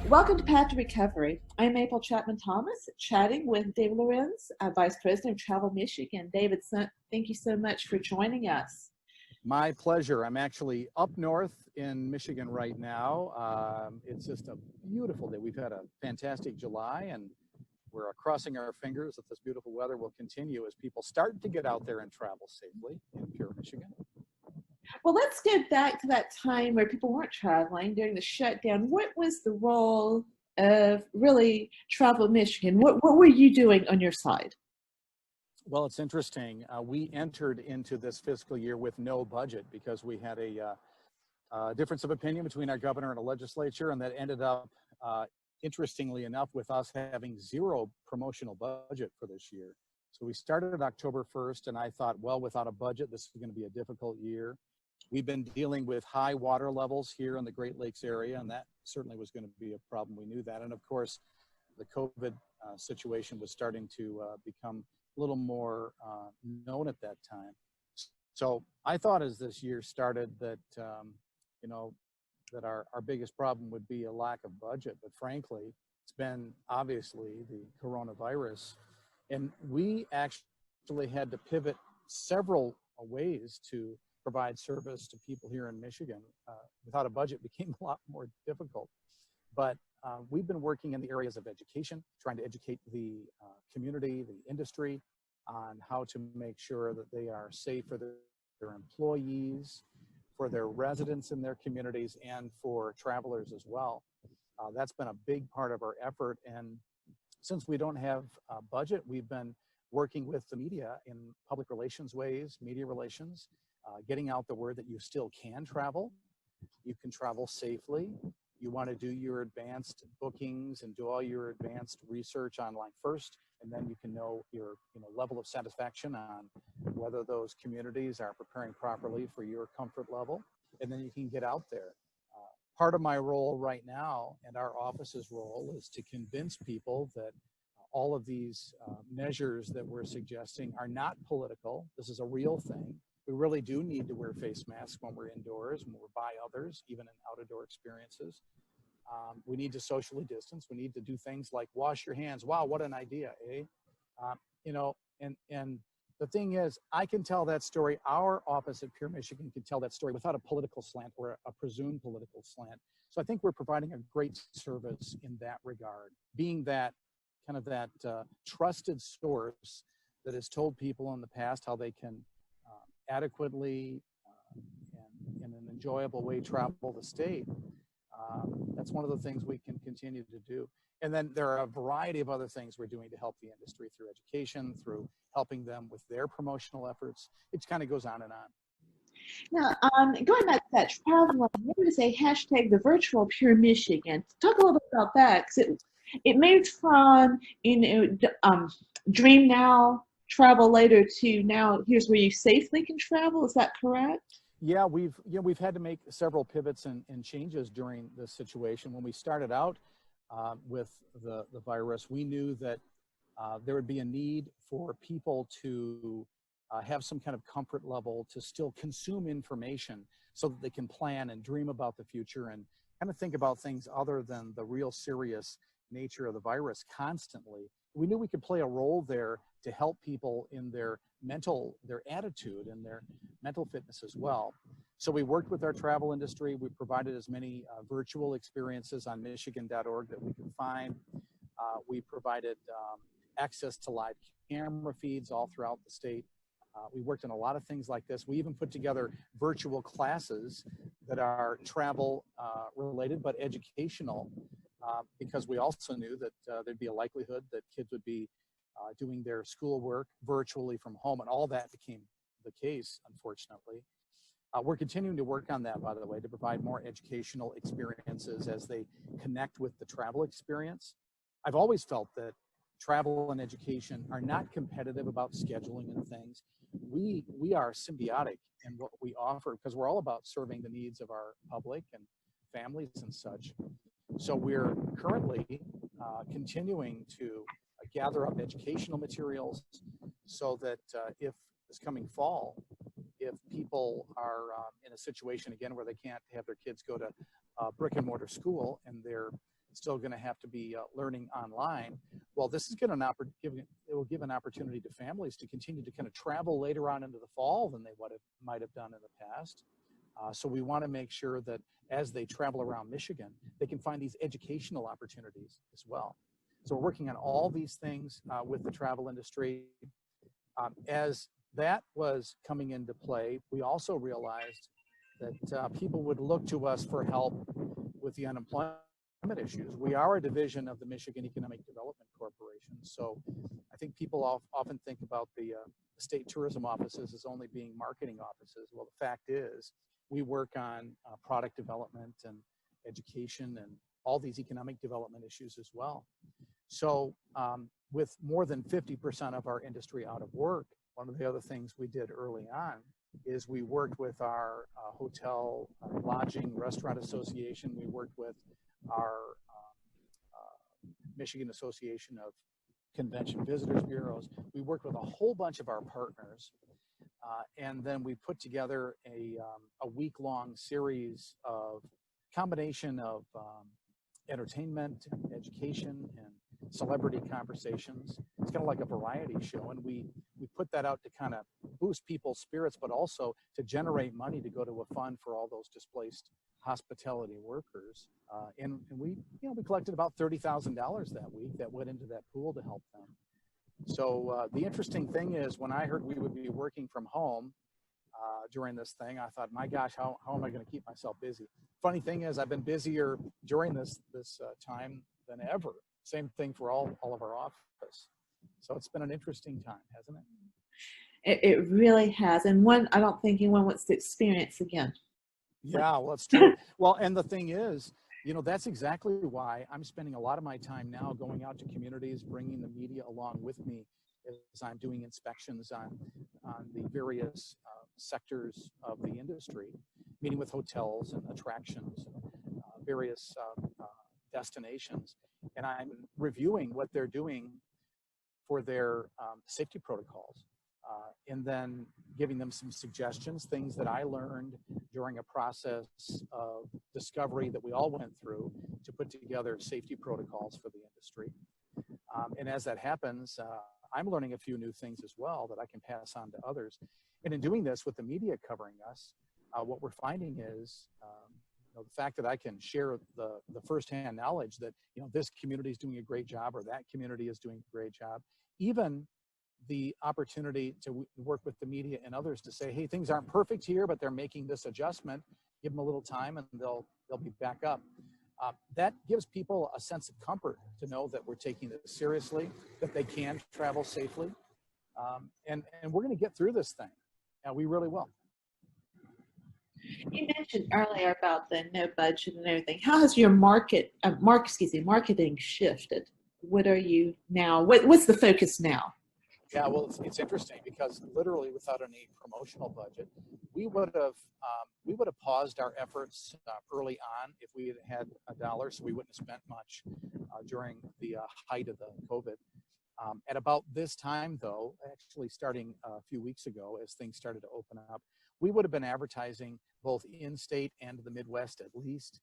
Welcome to Path to Recovery. I'm Apryl Chapman Thomas, chatting with David Lorenz, Vice President of Travel Michigan. David, thank you so much for joining us. My pleasure. I'm actually up north in Michigan right now. It's just a beautiful day. We've had a fantastic July, and we're crossing our fingers that this beautiful weather will continue as people start to get out there and travel safely in pure Michigan. Well, let's get back to that time where people weren't traveling during the shutdown. What was the role of really Travel Michigan? What were you doing on your side? Well, it's interesting. We entered into this fiscal year with no budget because we had a difference of opinion between our governor and the legislature, and that ended up, interestingly enough, with us having zero promotional budget for this year. So we started October 1st, and I thought, well, without a budget, this is going to be a difficult year. We've been dealing with high water levels here in the Great Lakes area, and that certainly was going to be a problem. We knew that. And of course, the COVID situation was starting to become a little more known at that time. So I thought as this year started that, that our biggest problem would be a lack of budget. But frankly, it's been obviously the coronavirus. And we actually had to pivot several ways to provide service to people here in Michigan. Without a budget became a lot more difficult. But we've been working in the areas of education, trying to educate the community, the industry, on how to make sure that they are safe for their employees, for their residents in their communities, and for travelers as well. That's been a big part of our effort. And since we don't have a budget, we've been working with the media in public relations ways, media relations, getting out the word that you still can travel. You can travel safely. You want to do your advanced bookings and do all your advanced research online first, and then you can know your level of satisfaction on whether those communities are preparing properly for your comfort level, and then you can get out there. Part of my role right now and our office's role is to convince people that all of these measures that we're suggesting are not political. This is a real thing. We really do need to wear face masks when we're indoors, when we're by others, even in out-of-door experiences. We need to socially distance. We need to do things like wash your hands. Wow, what an idea, eh? And the thing is, I can tell that story. Our office at Pure Michigan can tell that story without a political slant or a presumed political slant. So I think we're providing a great service in that regard, being that kind of that trusted source that has told people in the past how they can adequately and in an enjoyable way travel the state. That's one of the things we can continue to do. And then there are a variety of other things we're doing to help the industry through education, through helping them with their promotional efforts. It kind of goes on and on. Now, going back to that travel, there is a hashtag, the virtual Pure Michigan. Talk a little bit about that, because it moved from dream now, travel later to now here's where you safely can travel. Is that correct? Yeah, we've had to make several pivots and changes during this situation. When we started out with the virus, we knew that there would be a need for people to have some kind of comfort level to still consume information so that they can plan and dream about the future and kind of think about things other than the real serious nature of the virus constantly. We knew we could play a role there to help people in their attitude and their mental fitness as well. So we worked with our travel industry. We provided as many virtual experiences on michigan.org that we could find. We provided access to live camera feeds all throughout the state. We worked on a lot of things like this. We even put together virtual classes that are travel related but educational, because we also knew that there'd be a likelihood that kids would be doing their schoolwork virtually from home, and all that became the case, unfortunately. We're continuing to work on that, by the way, to provide more educational experiences as they connect with the travel experience. I've always felt that travel and education are not competitive about scheduling and things. We are symbiotic in what we offer because we're all about serving the needs of our public and families and such. So we're currently continuing to gather up educational materials so that if this coming fall, if people are in a situation again where they can't have their kids go to brick and mortar school and they're still going to have to be learning online. Well, this is going to it will give an opportunity to families to continue to kind of travel later on into the fall than they might have done in the past. So we want to make sure that as they travel around Michigan, they can find these educational opportunities as well. So we're working on all these things with the travel industry. As that was coming into play, we also realized that people would look to us for help with the unemployment issues. We are a division of the Michigan Economic Development Corporation. So I think people often think about the state tourism offices as only being marketing offices. Well, the fact is, we work on product development and education and all these economic development issues as well. So with more than 50% of our industry out of work, one of the other things we did early on is we worked with our hotel, lodging, restaurant association. We worked with our Michigan Association of Convention Visitors Bureaus. We worked with a whole bunch of our partners. And then we put together a week-long series of combination of entertainment, and education, and celebrity conversations. It's kind of like a variety show, and we put that out to kind of boost people's spirits, but also to generate money to go to a fund for all those displaced hospitality workers. And we collected about $30,000 that week that went into that pool to help them. So the interesting thing is, when I heard we would be working from home during this thing, I thought, my gosh, how am I going to keep myself busy? Funny thing is, I've been busier during this time than ever. Same thing for all of our office. So it's been an interesting time, hasn't it? It really has. And one I don't think anyone wants to experience again. Yeah, well, it's true. Well, and the thing is, that's exactly why I'm spending a lot of my time now going out to communities, bringing the media along with me as I'm doing inspections on the various sectors of the industry, meeting with hotels and attractions, various destinations, and I'm reviewing what they're doing for their safety protocols, and then giving them some suggestions, things that I learned during a process of discovery that we all went through to put together safety protocols for the industry. And as that happens, I'm learning a few new things as well that I can pass on to others. And in doing this with the media covering us, what we're finding is the fact that I can share the firsthand knowledge that this community is doing a great job, or that community is doing a great job. Even the opportunity to work with the media and others to say, hey, things aren't perfect here, but they're making this adjustment. Give them a little time, and they'll be back up. That gives people a sense of comfort to know that we're taking this seriously, that they can travel safely, and we're going to get through this thing. And we really will. You mentioned earlier about the no budget and everything. How has your marketing shifted? What are you now? What's the focus now? Yeah, well, it's interesting because literally without any promotional budget, we would have paused our efforts early on if we had a dollar, so we wouldn't have spent much during the height of the COVID. At about this time, though, actually starting a few weeks ago, as things started to open up, we would have been advertising both in-state and the Midwest at least,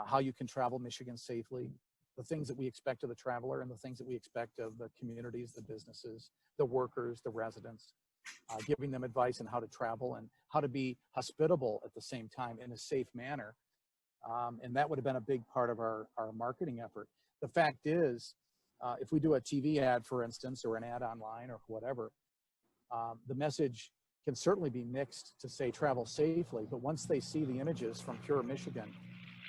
how you can travel Michigan safely, the things that we expect of the traveler and the things that we expect of the communities, the businesses, the workers, the residents, giving them advice on how to travel and how to be hospitable at the same time in a safe manner. And that would have been a big part of our marketing effort. The fact is, if we do a TV ad, for instance, or an ad online or whatever, the message can certainly be mixed to say travel safely, but once they see the images from pure Michigan,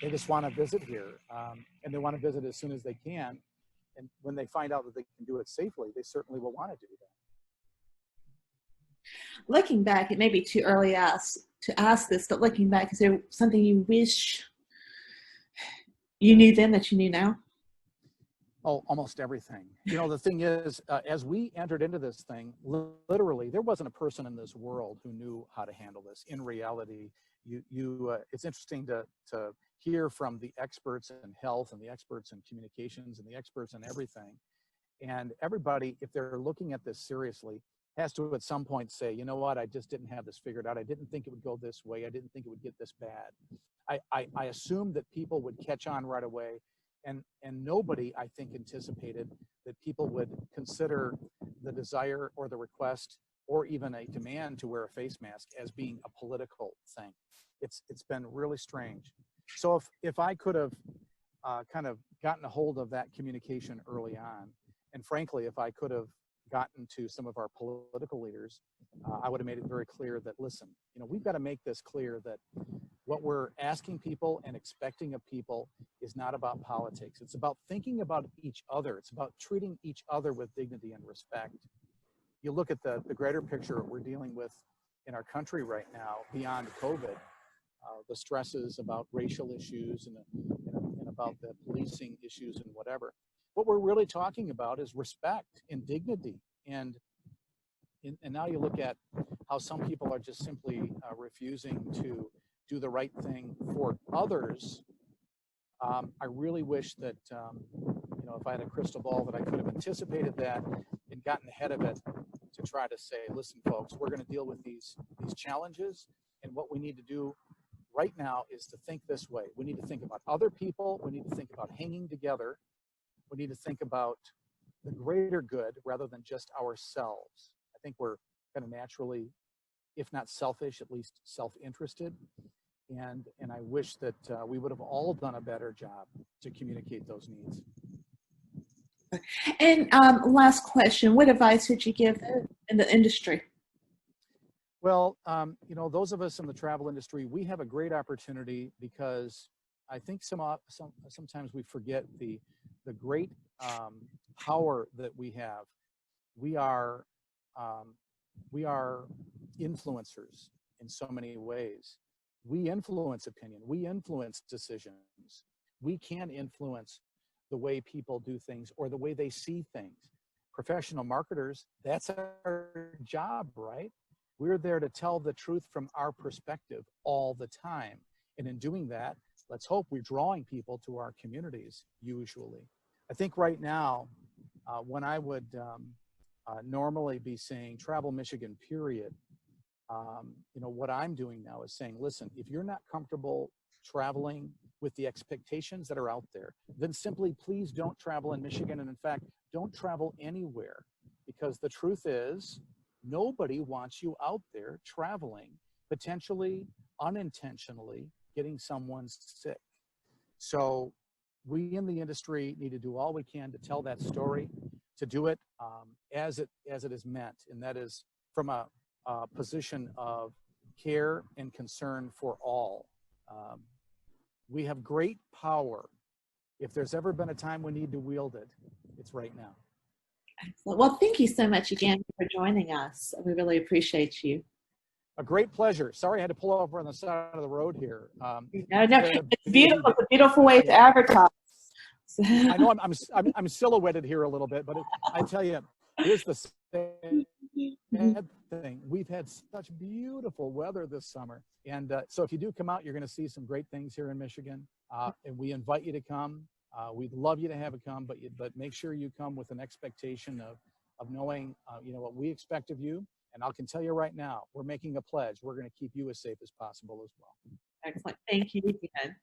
they just want to visit here, and they want to visit as soon as they can. And when they find out that they can do it safely, they certainly will want to do that. Looking back, it may be too early to ask this, but looking back, is there something you wish you knew then that you knew now? Oh, almost everything. The thing is, as we entered into this thing, literally, there wasn't a person in this world who knew how to handle this. In reality, it's interesting to hear from the experts in health and the experts in communications and the experts in everything. And everybody, if they're looking at this seriously, has to at some point say, you know what, I just didn't have this figured out. I didn't think it would go this way. I didn't think it would get this bad. I assumed that people would catch on right away And nobody, I think, anticipated that people would consider the desire or the request or even a demand to wear a face mask as being a political thing. It's been really strange. So if I could have kind of gotten a hold of that communication early on, and frankly, if I could have gotten to some of our political leaders, I would have made it very clear that, listen, we've got to make this clear that what we're asking people and expecting of people is not about politics. It's about thinking about each other. It's about treating each other with dignity and respect. You look at the greater picture we're dealing with in our country right now beyond COVID, the stresses about racial issues and about the policing issues and whatever. What we're really talking about is respect and dignity. And now you look at how some people are just simply refusing to do the right thing for others. I really wish that, if I had a crystal ball, that I could have anticipated that and gotten ahead of it to try to say, listen, folks, we're going to deal with these challenges. And what we need to do right now is to think this way. We need to think about other people. We need to think about hanging together. We need to think about the greater good rather than just ourselves. I think we're kind of naturally, if not selfish, at least self-interested. And I wish that we would have all done a better job to communicate those needs. And last question, what advice would you give in the industry? Well, those of us in the travel industry, we have a great opportunity because I think sometimes we forget the great power that we have. We are influencers in so many ways. We influence opinion. We influence decisions. We can influence the way people do things or the way they see things. Professional marketers, that's our job, right? We're there to tell the truth from our perspective all the time. And in doing that, let's hope we're drawing people to our communities usually. I think right now, when I would normally be saying Travel Michigan, period, what I'm doing now is saying, listen, if you're not comfortable traveling with the expectations that are out there, then simply please don't travel in Michigan. And in fact, don't travel anywhere, because the truth is nobody wants you out there traveling, potentially unintentionally getting someone sick. So we in the industry need to do all we can to tell that story, to do it as it is meant, and that is from a position of care and concern for all. We have great power. If there's ever been a time we need to wield it, it's right now. Excellent. Well, thank you so much again for joining us. We really appreciate you. A great pleasure. Sorry I had to pull over on the side of the road here. No, it's beautiful. It's a beautiful way to advertise. I know I'm silhouetted here a little bit, but I tell you, here's the sad thing. We've had such beautiful weather this summer. And so if you do come out, you're going to see some great things here in Michigan. And we invite you to come. We'd love you to have it come, but make sure you come with an expectation of knowing, what we expect of you. And I can tell you right now, we're making a pledge. We're going to keep you as safe as possible as well. Excellent. Thank you again.